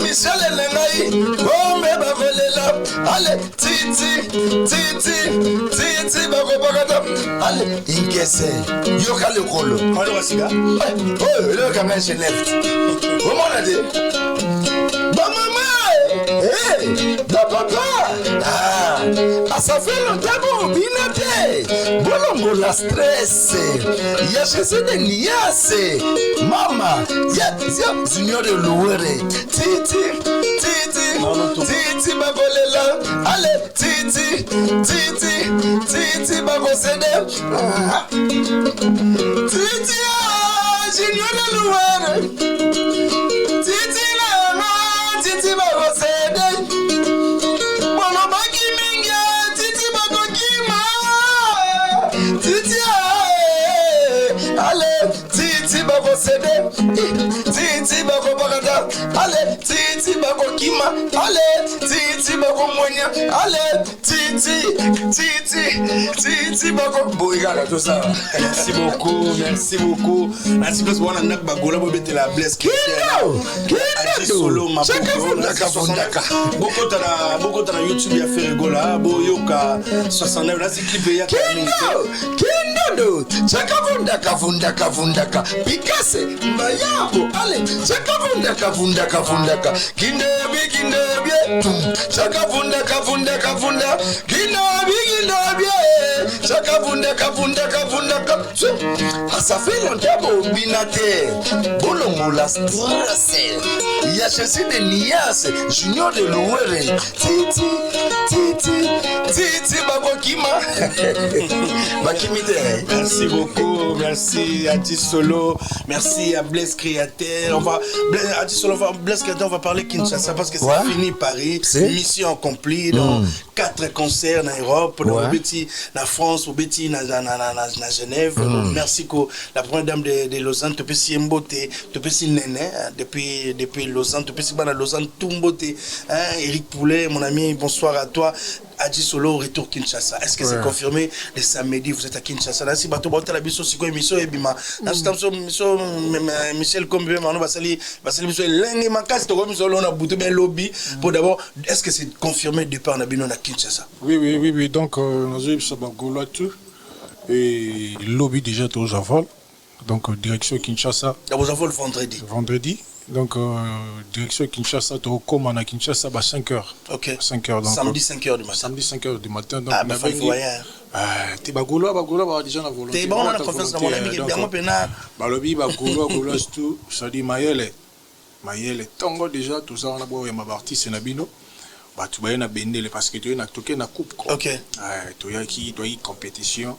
Michel lengai kombe bakolela ale titi bakobogada ale inkese yoka lekolo Allô Wasiga le caméra Genève comment on a dit bah maman bah papa ça fait longtemps qu'on binate bolongo la stress ya chese de niase mama ya junior de louere titi bakolela ale titi bakosede titi junior de louere titi bakosede bono baki mingi titi bakokima titi ale titi bakosede titi bakobakata ale titi bakokima ale titi bakomwenya ale titi bakoboyikaka tout ça. Merci beaucoup. Merci parce qu'on a nak bagola bo bete la blesse qui solo ma beaucoup tana YouTube ya Ferregola bo yoka 69 là c'est clip ya Kindo chakavundaka Picasse Mayabo ale chakavundaka kindebie chakavundaka kindebie chakavundaka ça fait longtemps binate bolongo la stress ya chesi de nias junior de louere titi bakokima bakimite. Merci beaucoup, merci à Solo, merci à Blaise Créateur. On va parler Kinshasa parce que c'est fini Paris, mission accomplie dans 4 concerts en Europe, dans la France, au Betty, na Genève. Merci que la première dame de Lausanne, tu peux si Mbote, tu peux si Néné depuis Lausanne, tu peux si Bana Lausanne, tout Mbote, Eric Poulet, mon ami, bonsoir à toi. Adji Solo retour Kinshasa. Est-ce que c'est confirmé le samedi vous êtes à Kinshasa? Là si bato bota la biso siko émission ebima. Na stamso Michel Kombe mano basali biso lengi makasi to biso lona butu ben lobby pour d'abord est-ce que c'est confirmé départ na bino na Kinshasa? Oui donc nous avons bagola tout et lobby déjà tous avant. Donc direction Kinshasa. Vous avez le vendredi. Donc, direction Kinshasa, tu recommandes à Kinshasa à 5h. Ok. 5h. Donc, samedi 5h du matin. Samedi 5h du matin. Donc, ah, mais il faut voyer. Tu bagoula, déjà la volonté. Tu bon, on a confiance dans mon ami, il est bien pena. Balobi, bagoula, tout. Ça dit, Mayele, Tongo déjà, tout ça, on a beau, il y a ma partie, c'est Nabino. Bah, tu vas y aller parce que tu as toqué na coupe. Ok. Tu as une compétition.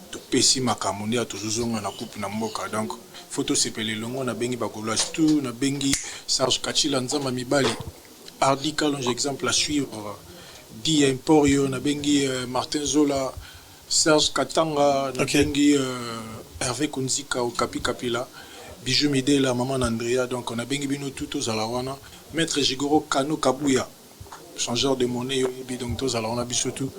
Tu peux ma camonde à toujours na coupe na mboka. Donc, photo sepele longo na bengi bagola tout na bengi Serge Kachila nzamba mibali Hardy Kalonge exemple à suivre Di Emporio na bengi Martin Zola Serge Katanga na bengi Hervé Kunzika au Kapila Bijou Midela maman Andrea donc on a bengi bino tout aux alawana maître Jigoro Kano Kabuya changeur de monnaie donc tous alawana bisotu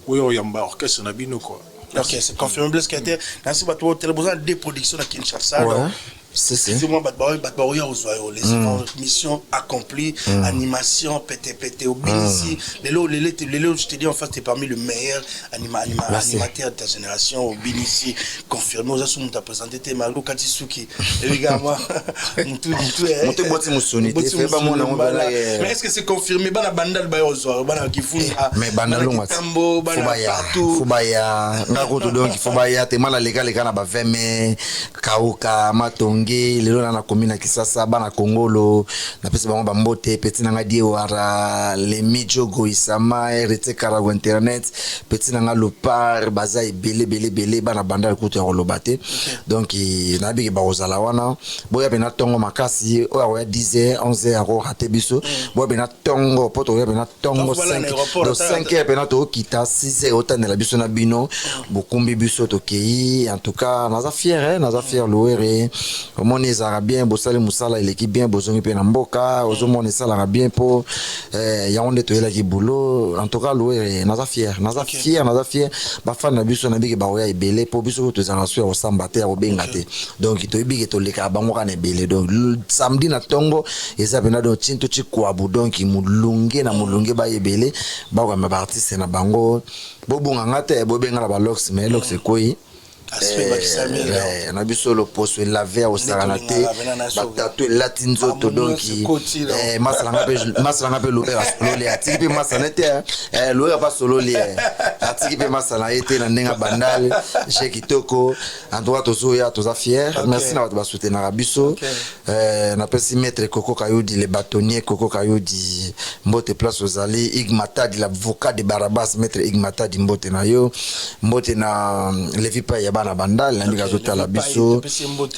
oyo yamba orchestre na bino quoi. Ok, c'est confirmé Blaise Créateur. Merci beaucoup. Tu as besoin de production à Kinshasa. Excusez-moi, les missions accomplies, animation, pété, au Binici. Je te dis, en fait, tu es parmi les meilleurs animateurs de ta génération, au Binici, confirmé. Aux assos, tu as présenté tes Marlo Katisuki. Les gars, moi, mais est-ce que c'est confirmé? Bana bandal bayozo, bana kifunda. Mais bandal Tambo, bana partout. Fubaya, ngakoto donc Fubaya, te mala lega na ba veme, kauka, matonge, lelo na komina kisasa bana Kongolo, na pesi bango ba mbote, petit nanga diewara, le mijogo isama, rete karago internet, petit nanga lopar, baza bele bana bandal kuto ya rolobate. Donc na bigi ba ozala wana, boya bena tongo makasi, o ya 10h, 11h aro raté biso, boya bena tongo poto ya bena tongo 5h bena to kita 6h otane la biso na bino, bokumbi biso to kei, en tout cas naza fier louere, omoni ezara bien, bosali musala eleki bien, bozongi pe na mboka, ozomoni sala bien po yaonde to elaki boulot, en tout cas louere naza fier, ba fan na biso na bigi ba oya ebele po biso to ezana so o samba te o benga te. Donc to bigi to leka bango kana ebele. Donc samedi na tongo eza bena do tinto chikwabu donc mulunge na mulunge ba ebele ba ko ma artiste na bango bobunga ngate bobenga la ba lox mais lox koi na biso lo poso laver au saranate batatu latinzo to donc masala ngape lo le atiki pe masala te lo ya pas solo le atiki pe masala ete na ndenga bandal chez Kitoko en droit to zoya to za fier merci na ba soutenir biso na pesi maître Coco Kayodi le bâtonnier Coco Kayodi mbote place aux allées Igmata de l'avocat de Barabas maître Igmata di mbote na yo mbote na Levi pa ya na bandal na ndika zota la biso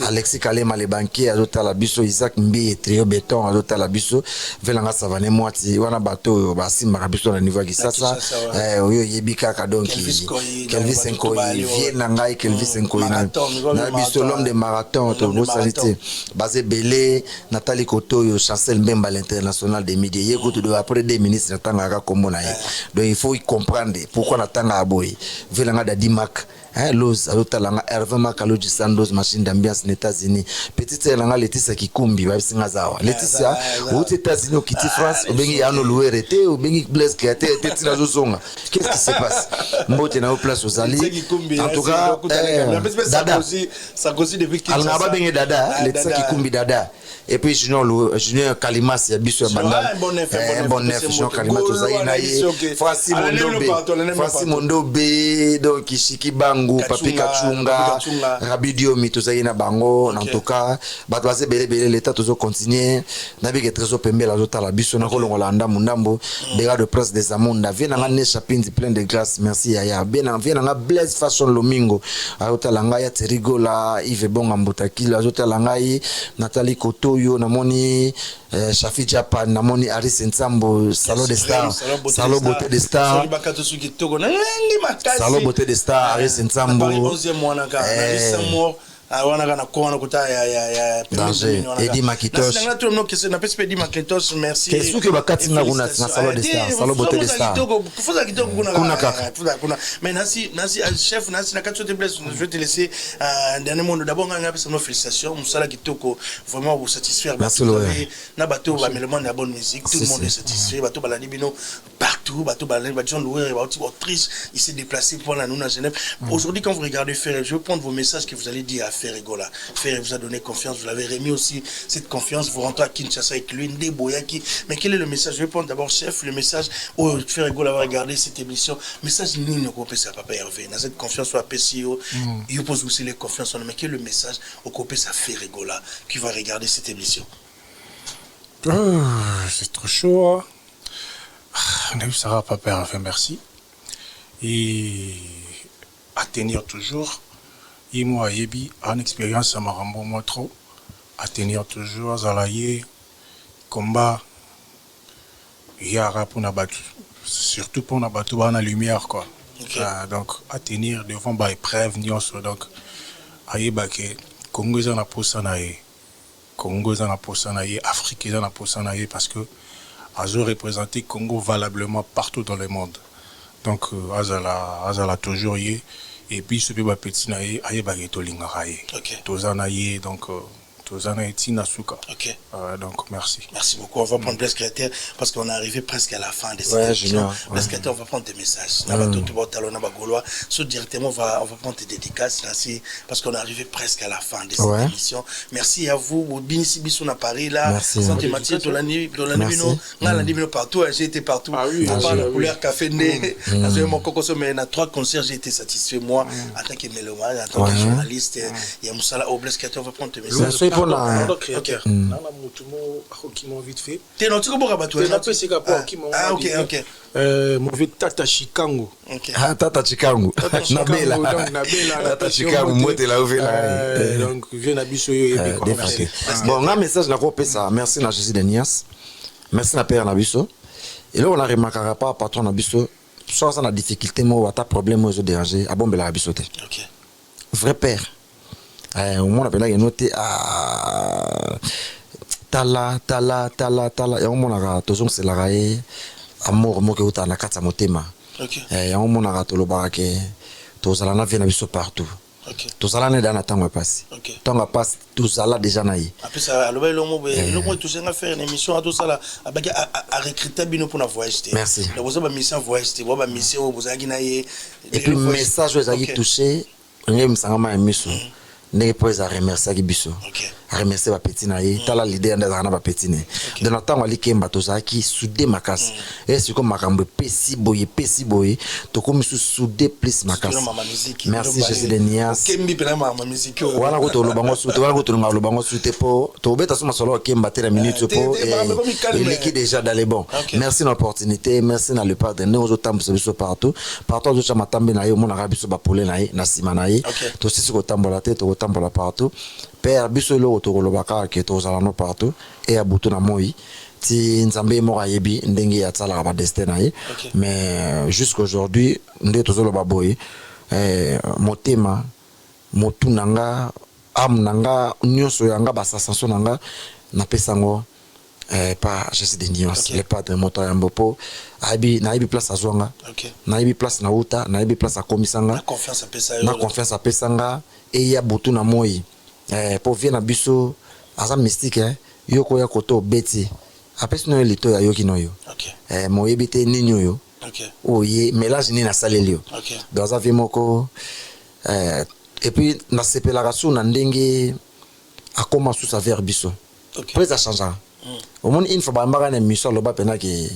Alexis Kalema le banquier azota la biso Isaac Mbi trio béton azota la biso velanga savane mwati wana bato basimba biso na niveau ya kisasa oyo yebika ka donc Kelvis Nkoi vient na ngai Kelvis Nkoi na biso l'homme de marathon to bosalite basé belé Nathalie Kotoyo Chancel Mbemba l'international des médias yekuto de après des ministres natanga ka komona ye donc il faut comprendre pourquoi natanga aboy velanga dadimak Los azotalanga Hervé Makaloji Sandos machine d'ambiance aux États-Unis petite langa Laetitia Kikumbi ba singa zawa Laetitia aux États-Unis au Kitty France au bengi ano louerete au bengi Blaise Créateur tetina zozonga qu'est-ce qui se passe mbote na au place aux alliés en tout cas dada Sarkozy de victime alanga bengi dada Laetitia Kikumbi dada et puis Junior Kalimas ya biso ya bandal bon neuf Junior Kalimas tozaina ye Francis Mondobe donc Ishiki Bangu Papi Kachunga Rabidio Mitozaina Bango en tout cas batwaze belé l'état toujours continuer na bige trésor pembe la zota la biso na kolongo la ndambo bega de presse des amonda vient na ne chapindi plein de grâce merci yaya bien vient na Blaise Fashion Lomingo azota langa ya Terigola Yves Bonga Mbutaki azota langa yi Nathalie Kotoyo na moni Shafi Japan na moni Aris Nsambo Salon des Stars Salon beauté des Stars Salon beauté des Stars Aris Nsambo Eddie Makitos merci qu'est-ce que bakati na kuna na Salon des Stars Salon beauté des Stars kuna kaka mais nasi chef nasi na katso te blesse je vais te laisser dernier mot d'abord nganga pesa nos félicitations musala kitoko vraiment vous satisfaire na bateau ba melement na bonne musique tout le monde est satisfait bateau balandi bino partout bateau balandi ba John Louer ba Autriche il s'est déplacé pour la nous à Genève aujourd'hui quand vous regardez Ferré je vais prendre vos messages que vous allez dire à Ferregola. Ferré vous a donné confiance, vous l'avez remis aussi cette confiance, vous rentrez à Kinshasa avec lui, Ndeboyaki. Mais quel est le message? Je vais prendre d'abord chef, le message, Ferregola va regarder cette émission. Message ni ne coupe ça papa Hervé. Dans cette confiance soit PCO, il pose aussi les confiances. Mais quel est le message au couper ça Ferregola qui va regarder cette émission? C'est trop chaud. On a vu ça papa Hervé, merci. Et à tenir toujours. Et moi, yebi, en expérience, ça m'a rendu moi trop. À tenir toujours, zalaye, combat, yara pour na battu. Surtout pour na battu, dans la lumière, quoi. Okay. Donc, à tenir devant bah épreuve, donc, aye baké, Congo ils en a posé naïe, Congo ils en a posé naïe, Afrique ils en a posé naïe parce que ils ont représenté Congo valablement partout dans le monde. Donc, azala toujours yé. Et puis ce petit naïe aye bageto lingaraye tozanaye donc Tozana et Tina Souka. Ok. Donc merci. Merci beaucoup. On va prendre Blaise Créateur parce qu'on est arrivé presque à la fin de cette émission. Blaise Créateur, on va prendre des messages. Directement, on va prendre des dédicaces parce qu'on est arrivé presque à la fin de cette émission. Merci à vous. Binici Bissou à Paris là. Santé Mathieu, partout. J'ai été partout. Ah oui. La couleur café né. Mon coco, mais dans 3 concerts, j'ai été satisfait moi en tant que mélomane, en tant que journaliste. Il y a Moussala au Blaise Créateur, on va prendre des messages. Créateur. Qui m'ont vite fait. T'es non, tu comprends pas toi. Ah ok. Mauvais Tata Chikango. Tata Chikango. Nabela. Tata Chikango, moi t'es là où donc viens à Bisso. Bon, un message là pour ça. Merci na Jésus de Nias. Merci na Père na Bisso. Et là on a remarqué pas patron na Bisso. Soit on a difficulté moi ou ta problème aux déranger. Ah bon ben la Bisso. OK. Vrai père. Au moins on a noté à tala ya omonaka tozongiselaka ye amour moko euta na kati ya motema ya omonaka tolobaka ke tozala na vie na biso partout tozala na eda na ntango ya pasi ntango ya pasi tozala deja na ye apesa aloba eloko tosenga faire une émission atosala abaki arecruter bino mpona voyage te merci boza bamission voyage te boa bamission oyo bozalaki na ye et puis message oyo ezalaki touché ndenge misangama ya miso ndenge mpo eza remerciaki biso aremercie bapeti na ye tala lider nde azalaka na bapeti na ye de na ntango alikemba tozalaki sude makasi e siko makambo epesi boye tokomi su sude plus makasi merci Jésus de Nias wana ko tolobango sute wana ko tolonga lobango sute po tobeta so masolo akemba te na minute po eleki déjà dans les bons merci na opportunité merci na le pardon nous otambusa biso partout ozocha matambe na ye omonaka biso bapole na ye na nsima na ye tosisi kotambola te tokotambola partout Père biso lo tokolobaka ke tozala no partout et abutu na moi ti nzambe mo ayebi ndenge ya tsala ba destin na ye mais jusqu'aujourd'hui nde tozoloba boye motema motu nanga am nanga nyonso yanga basasanso nanga na pesango pas Jésus de Nias le pas de moto ya mbopo na yebi place azwanga na yebi place na uta na yebi place akomisanga na confiance a pesanga et ya butu na moi pour venir à biso asa mystique yoko ya koto beti apesi no lito ya yoki no yo mo yebite ninyo yo oye mélange ni na salelio dans un moko et puis na sepelaka su na ndenge akoma su sa vers biso après ça change au monde une fois ba mbaka na mission loba pena ke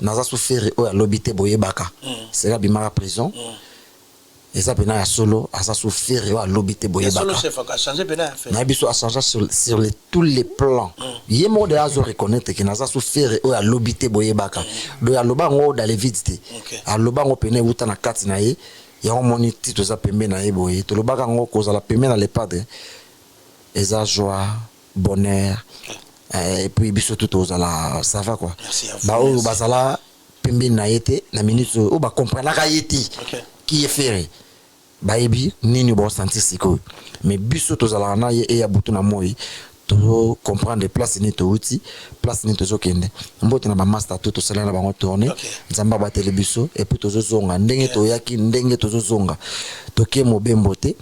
naza souffrir o ya lobité boyebaka c'est la bimara prison et ça pena ya solo asa souffrir o ya lobité boyebaka solo chef a changé pena na biso a changé sur tous les plans yemo de azo reconnaître que naza souffrir o ya lobité boyebaka do ya loba ngo dans les vides a loba ngo pena uta na kati na ye ya omoni tito za pembe na ye boye to lobaka ngo kozala pembe na le padre eza joie bonheur et puis biso tout ozala ça va quoi ba o bazala pembe na yete na minute o ba comprendre ka yeti qui est ferré ba ebi nini bo sentir siko mais biso tozala na ye e ya butu na moi to comprendre les places ni to uti place ni to zokende mbote na ba master tout sala na bango tourner nzamba ba telebiso et puis tozo zonga ndenge to yaki ndenge tozo zonga toke mobembo te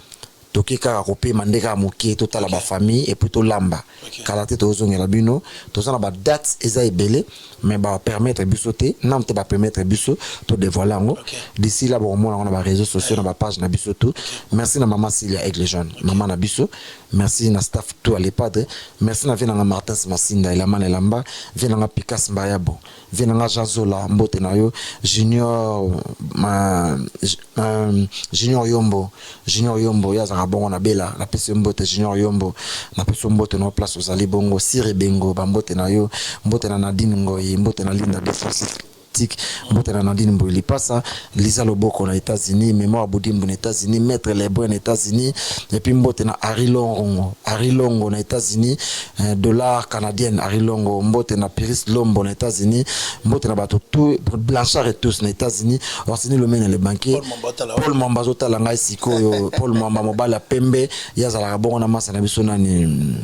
toke kaka kopema ndeka mokie totala ba famille et puis to lamba kala te tozongela bino tozana ba date eza ebele mais ba permettre biso te nam te ba permettre biso to dévoiler ngo d'ici là bon on a ba réseaux sociaux na ba page na biso tout merci na maman Cilia avec les jeunes maman na biso merci na staff tout à les padres merci na venanga Martin Masinda Elama Elamba venanga Pikas Mbayabo venanga Jazola mbote na yo Junior Yombo ya bongo na bela na pese mbote Junior Yombo na pese mbote no place aux ali bongo Sire Bengo ba mbote na yo mbote na Nadine Ngoyi mbote na Linda Defense mbote na Nadine Mbuli passa Lisa Loboko na États-Unis Mémoire Boudimbo na États-Unis Maître Lebrun na États-Unis et puis mbote na Harry Longo na États-Unis dollar canadienne Harry Longo mbote na Paris Lombo na États-Unis mbote na bato tout Blanchard et tous na États-Unis Orsini Lomene le banquier Paul Mamba zotala ngai sikoyo Paul Mamba mobala pembe yazala bongo na masa na biso nani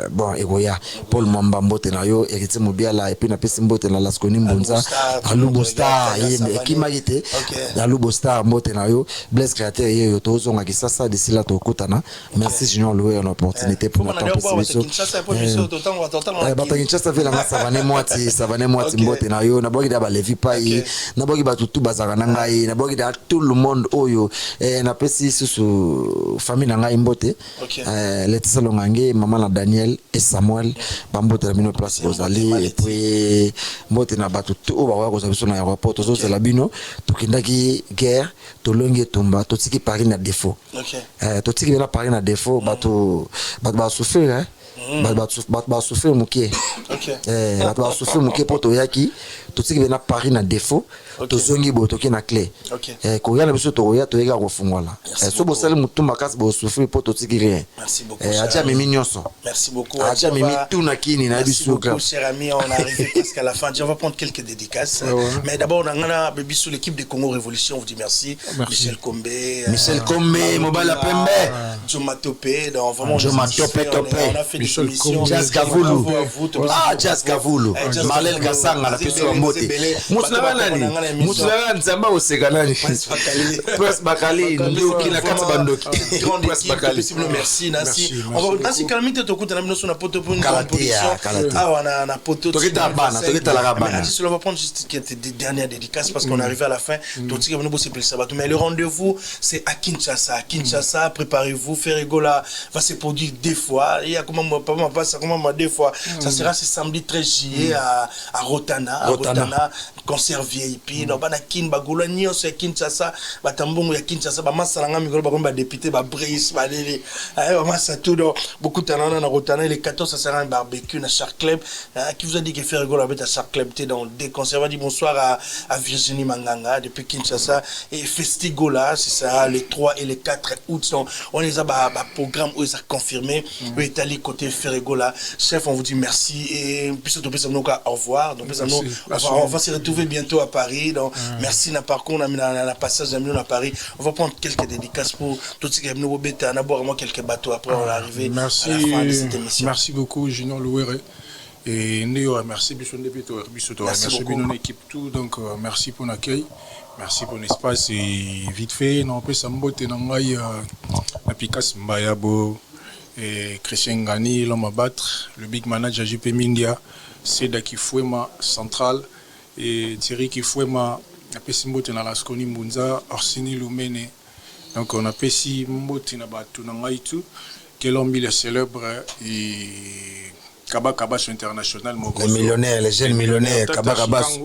bon ekoya Paul Mamba mbote na yo Héritier Mobiala et puis na pesi mbote na Laskoni Mbunza Alubo Star ekimaki Alubo Star mbote na yo Blaise Créateur yo tozonga kisasa d'ici là tokutana merci Junior Loué en opportunité pour notre participation Kinshasa vela nga savane mwati mbote na yo na boki da ba Levi Pai na boki ba tutu bazaka na ngai na boki da tout le monde oyo na pesi susu famille na ngai mbote Laetitia Longange maman na Daniel et Samuel bambote na bino place Rosalie et puis mbote na ba tutu o ba ko sabiso na aéroport tozo c'est la bino tokindaki guerre tolongi tomba totiki Paris na défaut totiki na Paris na défaut bato ba souffrir ba souffrir mukie bato ba souffrir mukie poto yaki totiki na Paris na défaut tozongi botoki na clé ko yana biso to ya to yeka ko fungola so bo sale mutumba kasi bo souffrir poto tiki rien merci beaucoup acha mimi nyonso merci beaucoup acha mimi tout na kini na biso ka cher ami on arrive presque à la fin on va prendre quelques dédicaces mais d'abord on a biso l'équipe de Congo Révolution on vous dit merci Michel Kombe Mobala Pembe Joma Topé donc vraiment Joma Topé on a fait des émissions Jazz Kavulu Jazz Kavulu Malel Kasanga na biso mbote Musula nzamba osekanani Press Bakali ndoki na kati bandoki Press Bakali merci Nancy on va Nancy calamité tokuta na bino na poto pour une production on a poto tokita la bana on va prendre juste des dernières dédicaces parce qu'on arrive à la fin donc si vous bosser plus ça mais le rendez-vous c'est à Kinshasa préparez-vous Ferregola va se produire deux fois il y a comment papa passe comment deux fois ça sera ce samedi 13 juillet à Rotana concert VIP donc bana kin bagula nyonso ya Kinshasa batambongo ya Kinshasa ba masalanga mikolo ba komba député ba Brice ba lele ba masa tout donc beaucoup de talent na Rotana les 14 ça sera un barbecue na Shark Club qui vous a dit que Ferregola avec à Shark Club t'es dans des concerts va dire bonsoir à Virginie Manganga depuis Kinshasa et Festigola c'est ça les 3 et les 4 août donc on les a programme où ils a confirmé où est allé côté Ferregola chef on vous dit merci et puis surtout au revoir donc on va se retrouver bientôt à Paris donc merci na parcours on a mis la passage d'amis à Paris on va prendre quelques dédicaces pour tout ce qui est nouveau bêta on a boire quelques bateaux après on va arriver à la fin de cette émission merci beaucoup Junior Louéré et Néo merci Bichon Depito merci bien équipe tout donc merci pour l'accueil merci pour l'espace et vite fait non peut s'emboter dans ngai na Pikas Mbayabo et Christian Gani l'homme à battre le big manager JP Mindia Seda Kifouema central et Thierry Kifouema a pesi mbote na Laskoni Mbunza Orsini Lumene donc on a pesi mbote na batu na ngai tout que l'homme il est célèbre et Kabakabash international les millionnaires les jeunes millionnaires Kabakabash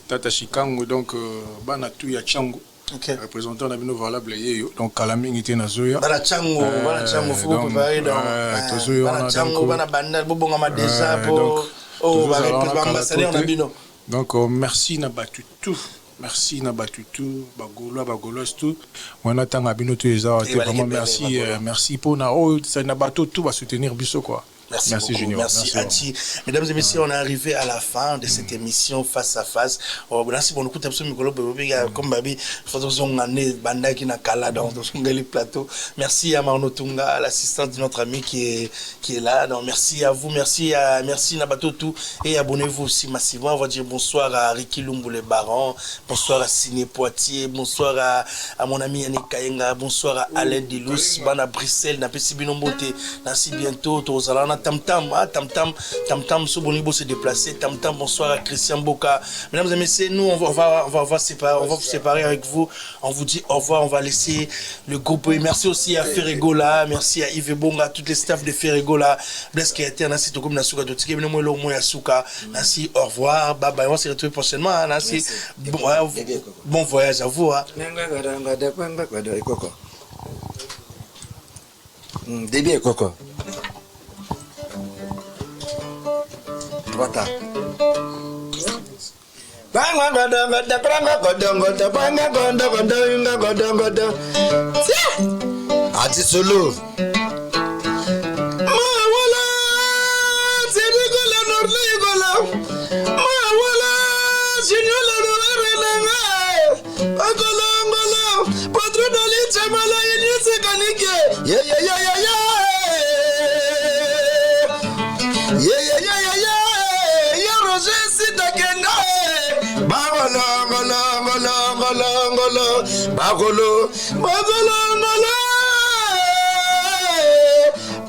Tata Chikango donc bana tout ya Chango représentant na bino valable yeyo donc Kalaming était na Zoya bana Chango faut préparer donc bana Chango bana banda bobonga ma déjà pour ambassadeur na bino donc merci na batu tout merci na batu tout bagolos tout on attend à bino tout les vraiment merci merci pour na ça na batu tout va soutenir biso quoi. Merci Junior. Merci Ati. Mesdames et messieurs, on est arrivé à la fin de cette émission face à face. Merci pour nous écouter comme Babi, Banda qui n'a qu'à dans le plateau. Merci à Marno Tunga, l'assistante de notre ami qui est là. Donc merci à vous, merci Nabato tout et abonnez-vous aussi massivement. On va dire bonsoir à Ricky Lumbu le Baron, bonsoir à Signé Poitiers, bonsoir à mon ami Yannick Kayenga, bonsoir à Alain Delous, Bana Bruxelles, n'a pas si bien beauté. Merci bientôt aux Alana Tam Sobonibo se déplacer. Tam bonsoir à Christian Boka. Mesdames et messieurs, nous on va vous séparer avec vous. On vous dit au revoir. On va laisser le groupe. Merci aussi à Ferregola, merci à Yves Bonga, toutes les staffs de Ferregola. Bless qui a été Nancy Tokum Nasuka Totike Bino Yasuka. Nancy, au revoir. Bye bye. On va se retrouver prochainement. Nancy, bon voyage à vous. Début Coco. Bata. Ati solo. ngolo bagolo ngolo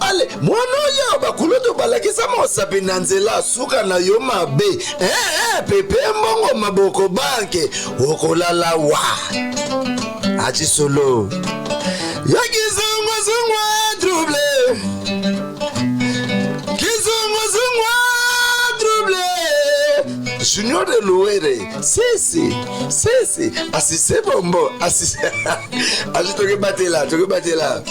ale mwana oyo bakuloto balakisa mosapi na nzela suka na yo mabe pepe mbongo maboko banke okolala wa achi solo ya kizunguzungwa trouble Junior de Louere, si, assisez bombo, assisez. Allez, tu peux battre là.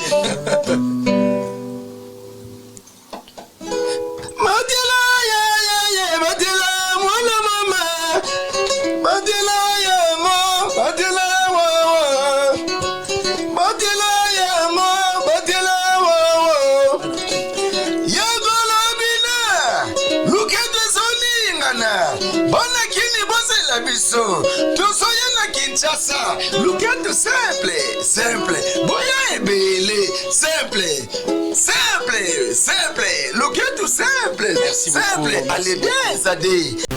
Tout ça y a Kinshasa. Look at the simple. Boya ebele, simple. Look at the simple. Merci beaucoup. Allez bien, Zadé.